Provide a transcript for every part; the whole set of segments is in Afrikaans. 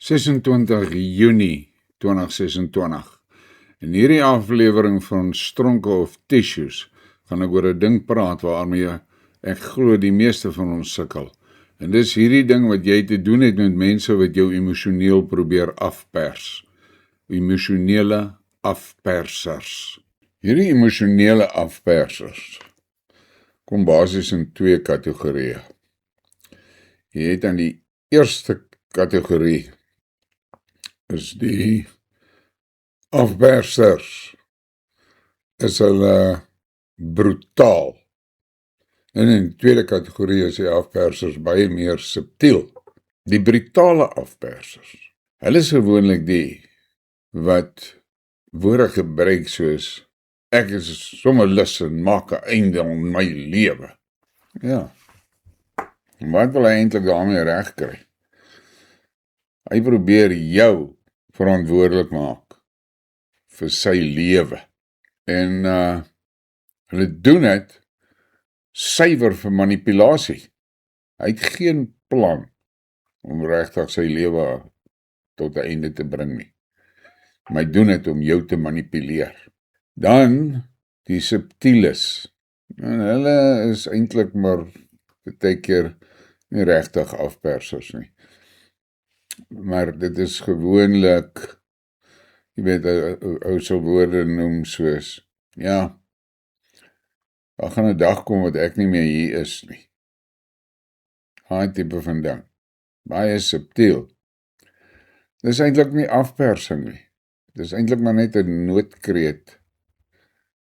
26 Junie 2026. In hierdie aflewering van Stronke of Tissues gaan ek oor 'n ding praat waarmee ek glo die meeste van ons sukkel. En dis hierdie ding wat jy te doen het met mense wat jou emosioneel probeer afpers. Emosionele afpersers. Hierdie emosionele afpersers kom basies in 2 kategorieë. Jy het aan die eerste kategorie is die afpersers. Is hulle brutaal. En in die tweede kategorie is die afpersers baie meer subtiel. Die brutale afpersers. Hulle is gewoonlik die wat woorde gebruik soos ek is sommer lus en maak 'n einde aan my lewe. Ja. Wat wil hy eintlik daarmee regkry? Hy probeer jou verantwoordelik maak vir sy lewe. En hulle doen dit suiwer vir manipulasie. Hy het geen plan om regtig sy lewe tot 'n einde te bring nie. Maar hy doen dit om jou te manipuleer. Dan die subtieles. En hulle is eintlik maar baie keer nie regtig afpersers nie. Maar dit is gewoonlik, jy weet, ou sal woorde noem soos, ja, daar gaan 'n dag kom wat ek nie meer hier is nie. Daai tipe van ding. Baie subtiel. Dis eintlik nie afpersing nie. Dis eintlik maar net 'n noodkreet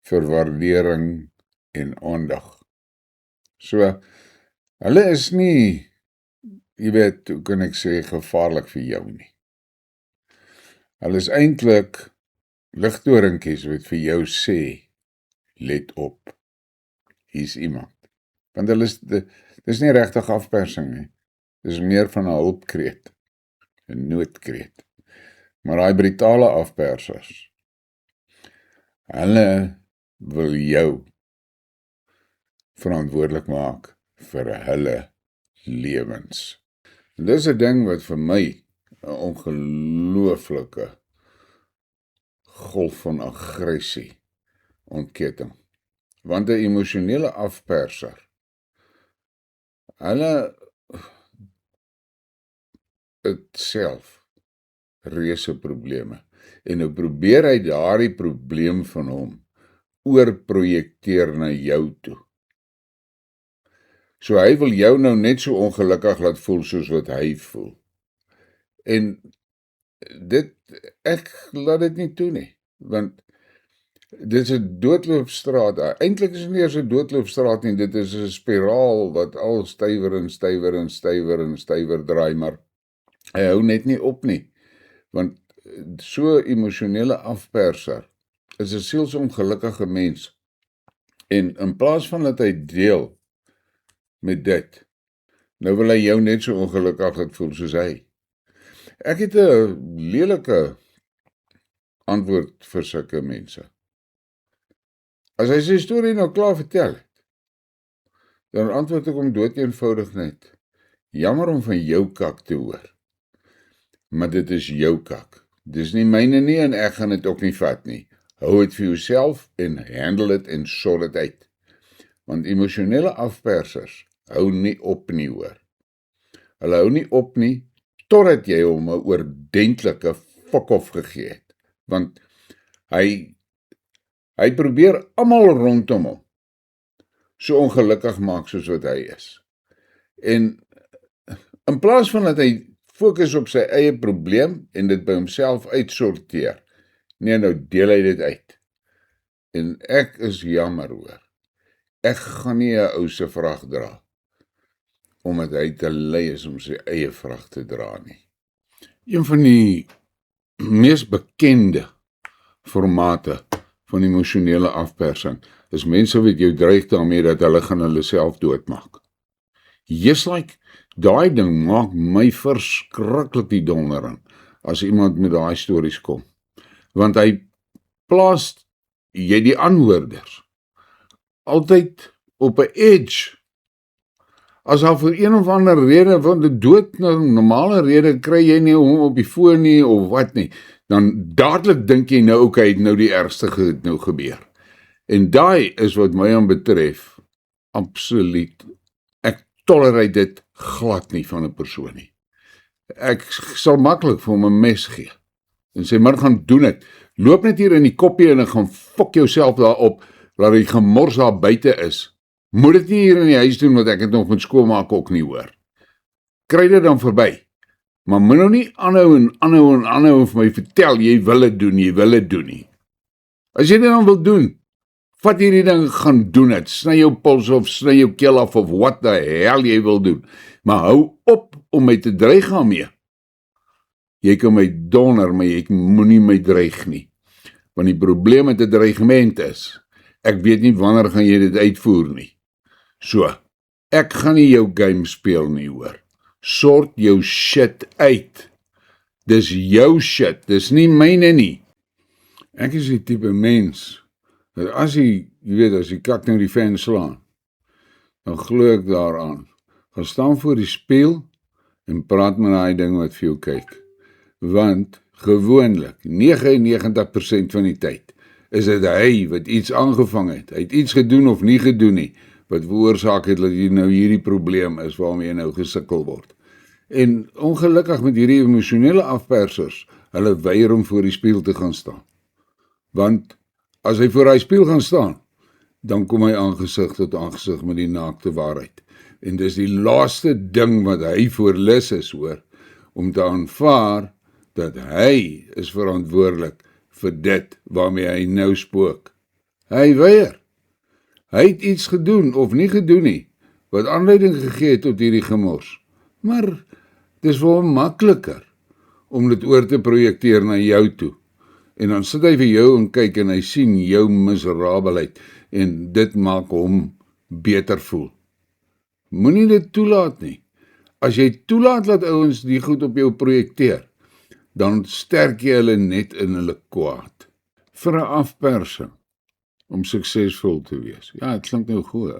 vir waardering en aandag. So, hulle is nie, jy weet, hoe kan ek sê, gevaarlik vir jou nie. Hulle is eintlik ligdoringkies wat vir jou sê, let op, hier's iemand. Want hulle is, dis nie regtig afpersing nie. Dis meer van 'n hulpkreet, 'n noodkreet. Maar daai brutale afpersers, hulle wil jou verantwoordelik maak vir hulle lewens. En dis 'n ding wat vir my 'n ongelooflike golf van aggressie ontketting. Want 'n emosionele afperser, hulle het self reuse probleme. En nou probeer hy daardie probleem van hom oorprojekteer na jou toe. So hy wil jou nou net so ongelukkig laat voel soos wat hy voel. En ek laat dit nie toe nie, want dit is 'n doodloopstraat. Eintlik is dit nie eers 'n doodloopstraat nie, dit is 'n spiraal wat al stywer en stywer en stywer en stywer draai, maar hy hou net nie op nie, want so emosionele afperser is 'n sielsongelukkige mens. En in plaas van dat hy deel met dit, nou wil hy jou net so ongelukkig laat voel soos hy. Ek het 'n lelike antwoord vir sulke mense. As hy sy storie nou klaar vertel het, dan antwoord ek hom doodeenvoudig net, jammer om van jou kak te hoor, maar dit is jou kak. Dis nie myne nie en ek gaan dit ook nie vat nie. Hou het vir jouself en handle dit en sort dit uit. Want emosionele afpersers hou nie op nie hoor. Hulle hou nie op nie, totdat jy hom 'n oordentlike fok-off gegee het. Want hy probeer almal rondom hom so ongelukkig maak soos wat hy is. En in plaas van dat hy fokus op sy eie probleem en dit by homself uitsorteer, nee, nou deel hy dit uit. En ek is jammer hoor. Ek gaan nie 'n ou se vrag dra, omdat hy te lui is om sy eie vrag te dra nie. Een van die mees bekende formate van emosionele afpersing is mense wat jou dreig daarmee dat hulle gaan hulle self doodmaak. Just like, daai ding maak my verskriklik die donder aan. as iemand met daai stories kom. Want hy plaas jy die aanhoorders altyd op 'n edge. As daar vir een of ander rede, van die dood normale rede, kry jy nie hom op die foon nie, of wat nie, dan dadelik dink jy nou, okay, het nou die ergste nou gebeur. En daai is wat my aan betref, absoluut, ek tolereer dit glad nie van 'n persoon nie. Ek sal maklik vir hom 'n mes gee, en sê, maar gaan doen dit, loop net hier in die koppie en gaan fok jouself daarop, laat die gemors daar buite is. Moet dit nie hier in die huis doen, want ek het nog met skoonmaak ook nie hoor. Kry dit dan verby. Maar moet nou nie aanhou vir my vertel, jy wil dit doen nie. As jy dit dan wil doen, vat hierdie ding, gaan doen het. Sny jou pols of sny jou keel af of wat the hell jy wil doen. Maar hou op om my te dreig daarmee. Jy kan my donder, maar jy moenie my dreig nie. Want die probleem met 'n dreigement is, ek weet nie wanneer gaan jy dit uitvoer nie. So, ek gaan nie jou game speel nie, hoor. Sort jou shit uit. Dis jou shit, dis nie myne nie. Ek is die tipe mens, dat as jy weet, as die kat nou die ven slaan, dan glo ek daaraan. Gaan staan voor die spieël en praat met daai ding wat vir jou kyk. Want, gewoonlik, 99% van die tyd, is dit hy wat iets aangevang het. Hy het iets gedoen of nie gedoen nie, wat veroorsaak het dat jy nou hierdie probleem is, waarmee jy nou gesukkel word. En ongelukkig met hierdie emosionele afpersers, hulle weier om voor die spieël te gaan staan. Want, as hy voor hy spieël gaan staan, dan kom hy aangesig tot aangesig met die naakte waarheid. En dis die laaste ding wat hy voorlis is, hoor, om te aanvaar, dat hy is verantwoordelik vir dit waarmee hy nou spook. Hy weier. Hy het iets gedoen of nie gedoen nie, wat aanleiding gegee het tot hierdie gemors. Maar dis vir hom makliker om dit oor te projekteer na jou toe. En dan sit hy vir jou en kyk en hy sien jou miserabelheid en dit maak hom beter voel. Moenie dit toelaat nie. As jy toelaat dat ouens die goed op jou projekteer, dan sterk jy hulle net in hulle kwaad. Vir 'n afpersing, om suksesvol te wees. Ja, het klink nou goed,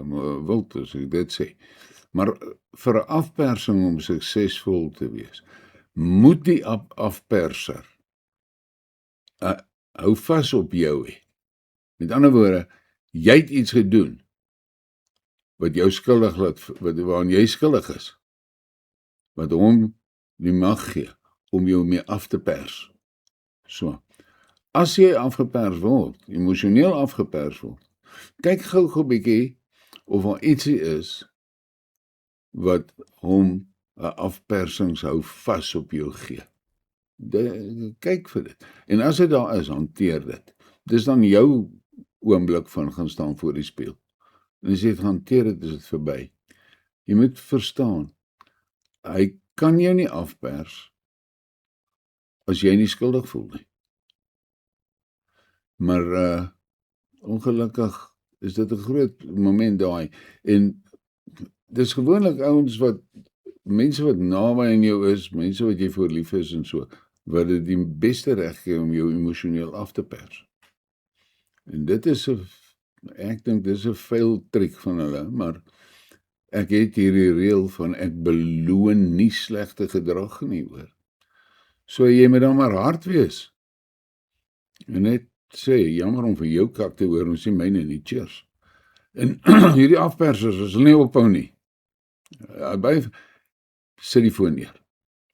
wild as ek dit sê. Maar vir 'n afpersing om suksesvol te wees, moet die afperser hou vas op jou hê. Met ander woorde, jy het iets gedoen wat jou skuldig laat, waaraan jy skuldig is, wat hom die mag gee om jou mee af te pers. So, as jy afgepers word, emosioneel afgepers word, kyk gou bietjie of daar ietsie is wat hom 'n afpersings hou vas op jou gee. Kyk vir dit. En as dit daar is, hanteer dit. Dis dan jou oomblik van gaan staan voor die spieël. En as jy het hanteer dit, is dit verby. Jy moet verstaan, hy kan jou nie afpers as jy nie skuldig voel nie. Maar ongelukkig is dit 'n groot moment daai. En dis gewoonlik ouens mense wat naby aan jou is, mense wat jy voor lief is en so, wat dit die beste reg gee om jou emosioneel af te pers. En dit is ek dink dis 'n veiltriek van hulle, maar ek het hierdie reël van ek beloon nie slegte gedrag nie, hoor. So jy moet dan maar hard wees. En net sê, jammer om vir jou kak te hoor, ons sê myne nie, cheers. En hierdie afpersers, as hulle nie ophou nie, sit die foon neer.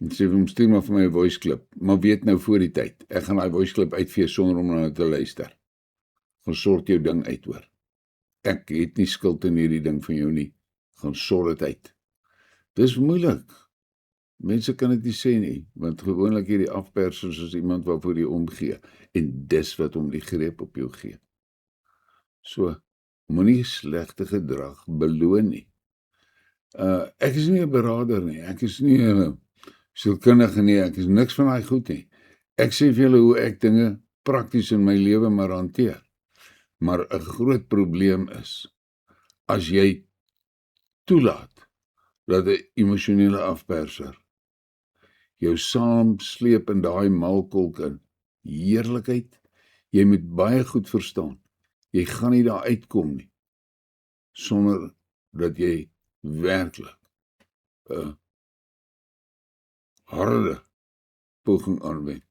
En sê vir hom, stuur maar vir my 'n voice clip, maar weet nou voor die tyd, ek gaan daai voice clip uitvee sonder om na te luister. Gaan sort jou ding uit, hoor. Ek het nie skuld in hierdie ding van jou nie, gaan sort dit uit. Dis moeilik. Mense kan dit nie sê nie, want gewoonlik hierdie afpersers is iemand waarvoor jy omgee, en dis wat hom die greep op jou gee. So, moenie slegte gedrag beloon nie. Ek is nie 'n beraader nie, ek is nie 'n sielkundige nie, ek is niks van daai goed nie. Ek sê vir julle hoe ek dinge prakties in my lewe maar hanteer. Maar 'n groot probleem is, as jy toelaat dat 'n emosionele afperser jou saam sleep in daai malkolk in heerlikheid. Jy moet baie goed verstaan, jy gaan nie daar uitkom nie, sonder dat jy werklik 'n harde poging aanwend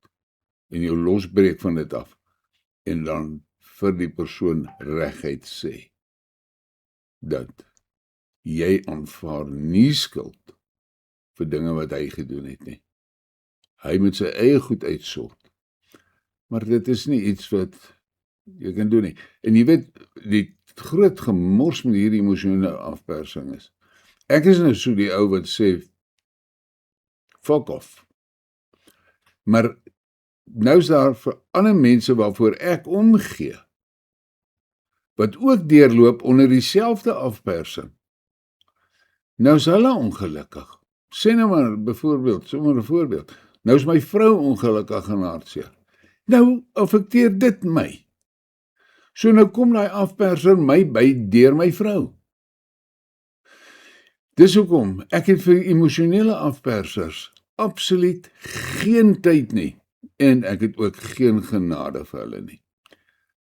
en jou losbreek van dit af en dan vir die persoon reguit sê dat jy aanvaar nie skuld vir dinge wat hy gedoen het nie. Hy moet sy eie goed uitsort. Maar dit is nie iets wat jy kan doen nie. En jy weet, die groot gemors met hierdie emosionele afpersing is. Ek is nou so die ou wat sê, fuck off. Maar nou is daar vir ander mense waarvoor ek omgee, wat ook deurloop onder dieselfde afpersing. Nou is hulle ongelukkig. Sê nou maar, byvoorbeeld, sommer 'n voorbeeld. Nou is my vrou ongelukkig en hartseer. Nou affekteer dit my. So nou kom daai afperser my by deur my vrou. Dis hoekom ek het vir emosionele afpersers absoluut geen tyd nie en ek het ook geen genade vir hulle nie.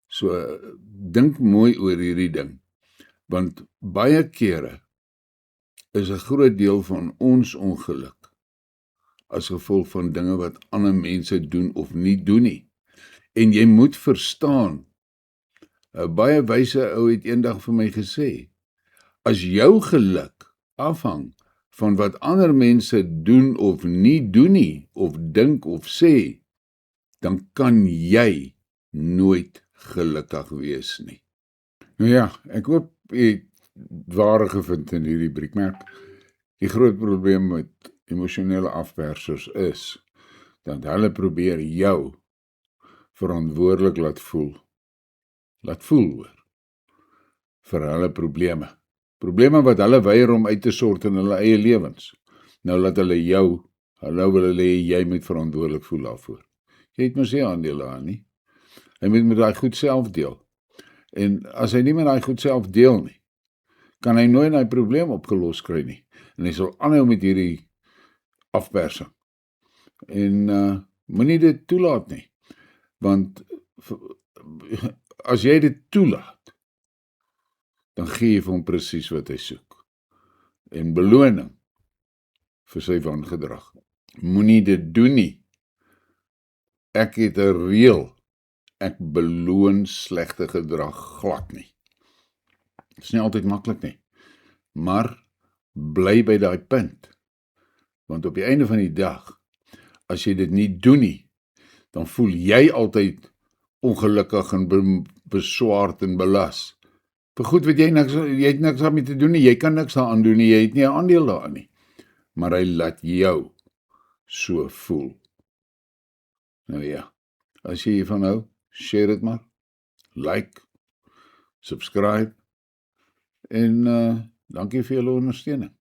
So dink mooi oor hierdie ding, want baie kere is 'n groot deel van ons ongeluk as gevolg van dinge wat ander mense doen of nie doen nie. En jy moet verstaan, 'n baie wyse ou het eendag vir my gesê, as jou geluk afhang van wat ander mense doen of nie doen nie, of dink of sê, dan kan jy nooit gelukkig wees nie. Nou ja, ek hoop jy het ware gevind in hierdie briekmerk. Die groot probleem met emosionele afpersers is, dat hulle probeer jou verantwoordelik laat voel hoor, vir hulle probleme. Probleme wat hulle weier om uit te sort in hulle eie lewens. Nou laat hulle jou, hulle wil hê jy moet verantwoordelik voel daarvoor. Jy het mos nie aandele aan nie. Hy moet met daai goed self deel. En as hy nie met daai goed self deel nie, kan hy nooit daai probleem opgelos kry nie. En hy sal aanhou met hierdie afpersing. En moenie dit toelaat nie. Want as jy dit toelaat, dan gee jy vir hom presies wat hy soek. En beloning vir sy wangedrag. Moenie dit doen nie. Ek het 'n reël. Ek beloon slegte gedrag glad nie. Dit is nie altyd maklik nie. Maar bly by daai punt. Want op die einde van die dag, as jy dit nie doen nie, dan voel jy altyd ongelukkig en beswaard en belas. Vir goed wat jy het niks daarmee te doen nie, jy kan niks daaraan doen nie, jy het nie 'n aandeel daarin nie. Maar hy laat jou so voel. Nou ja, as jy hiervan hou, share dit maar, like, subscribe, en dankie vir julle ondersteuning.